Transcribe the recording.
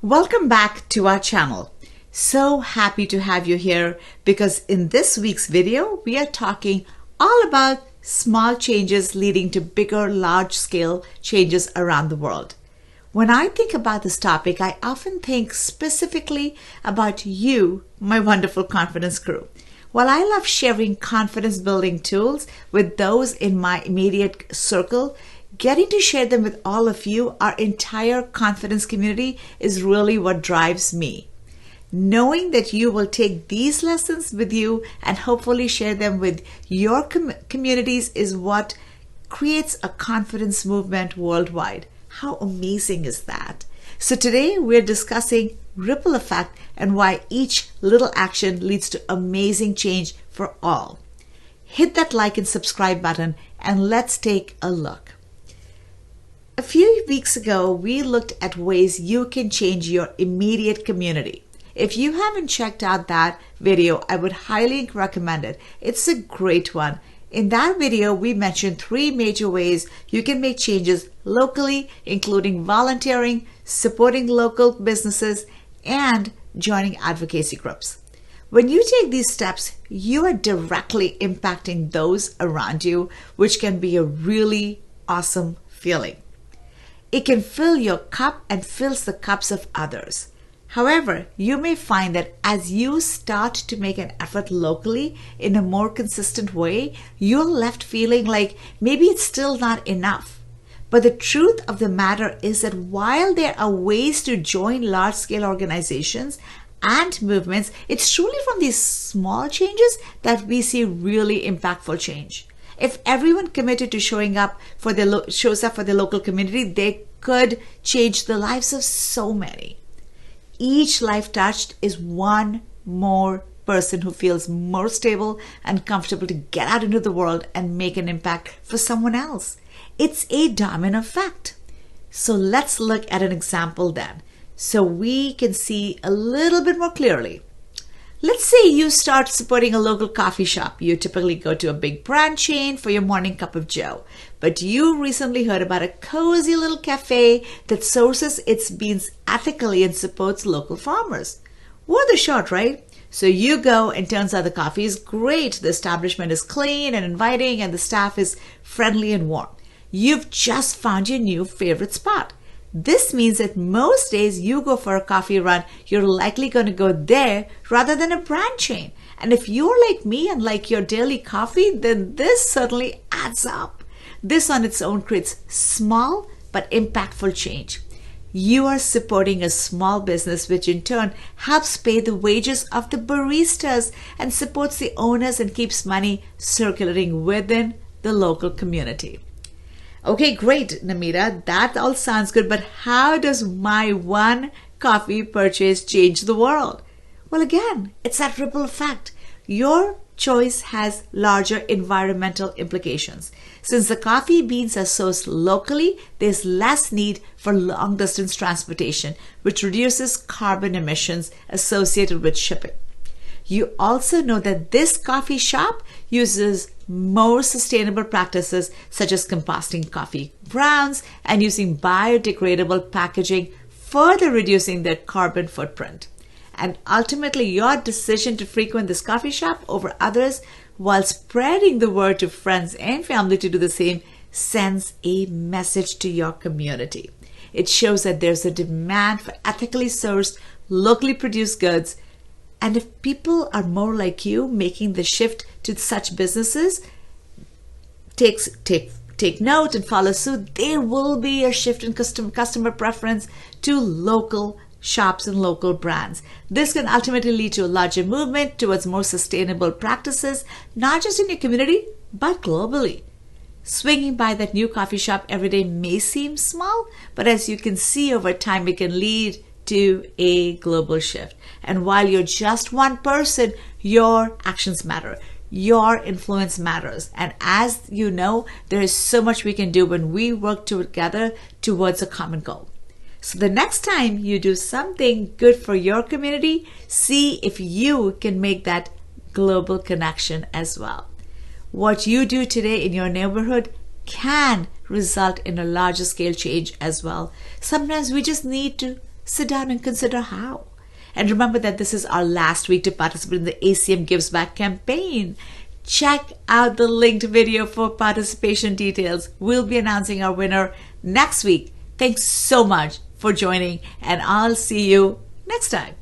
Welcome back to our channel. So happy to have you here because in this week's video, we are talking all about small changes leading to bigger, large-scale changes around the world. When I think about this topic, I often think specifically about you, my wonderful confidence crew. While I love sharing confidence-building tools with those in my immediate circle, getting to share them with all of you, our entire confidence community, is really what drives me. Knowing that you will take these lessons with you and hopefully share them with your communities is what creates a confidence movement worldwide. How amazing is that? So today we're discussing ripple effect and why each little action leads to amazing change for all. Hit that like and subscribe button and let's take a look. A few weeks ago, we looked at ways you can change your immediate community. If you haven't checked out that video, I would highly recommend it. It's a great one. In that video, we mentioned 3 major ways you can make changes locally, including volunteering, supporting local businesses, and joining advocacy groups. When you take these steps, you are directly impacting those around you, which can be a really awesome feeling. It can fill your cup and fills the cups of others. However, you may find that as you start to make an effort locally in a more consistent way, you're left feeling like maybe it's still not enough. But the truth of the matter is that while there are ways to join large-scale organizations and movements, it's truly from these small changes that we see really impactful change. If everyone committed to shows up for their local community, they could change the lives of so many. Each life touched is one more person who feels more stable and comfortable to get out into the world and make an impact for someone else. It's a domino effect. So let's look at an example then, so we can see a little bit more clearly. Let's say you start supporting a local coffee shop. You typically go to a big brand chain for your morning cup of joe. But you recently heard about a cozy little cafe that sources its beans ethically and supports local farmers. Worth a shot, right? So you go and turns out the coffee is great. The establishment is clean and inviting and the staff is friendly and warm. You've just found your new favorite spot. This means that most days you go for a coffee run, you're likely going to go there rather than a brand chain. And if you're like me and like your daily coffee, then this certainly adds up. This on its own creates small but impactful change. You are supporting a small business which in turn helps pay the wages of the baristas and supports the owners and keeps money circulating within the local community. Okay, great, Namita. That all sounds good, but how does my one coffee purchase change the world? Well, again, it's that ripple effect. Your choice has larger environmental implications. Since the coffee beans are sourced locally, there's less need for long-distance transportation, which reduces carbon emissions associated with shipping. You also know that this coffee shop uses more sustainable practices such as composting coffee grounds and using biodegradable packaging, further reducing their carbon footprint. And ultimately, your decision to frequent this coffee shop over others while spreading the word to friends and family to do the same sends a message to your community. It shows that there's a demand for ethically sourced, locally produced goods. And if people are more like you, making the shift to such businesses, take note and follow suit, there will be a shift in customer preference to local shops and local brands. This can ultimately lead to a larger movement towards more sustainable practices, not just in your community, but globally. Swinging by that new coffee shop every day may seem small, but as you can see over time, it can lead to a global shift. And while you're just one person, your actions matter. Your influence matters. And as you know, there is so much we can do when we work together towards a common goal. So the next time you do something good for your community, see if you can make that global connection as well. What you do today in your neighborhood can result in a larger scale change as well. Sometimes we just need to sit down and consider how. And remember that this is our last week to participate in the ACM Gives Back campaign. Check out the linked video for participation details. We'll be announcing our winner next week. Thanks so much for joining, and I'll see you next time.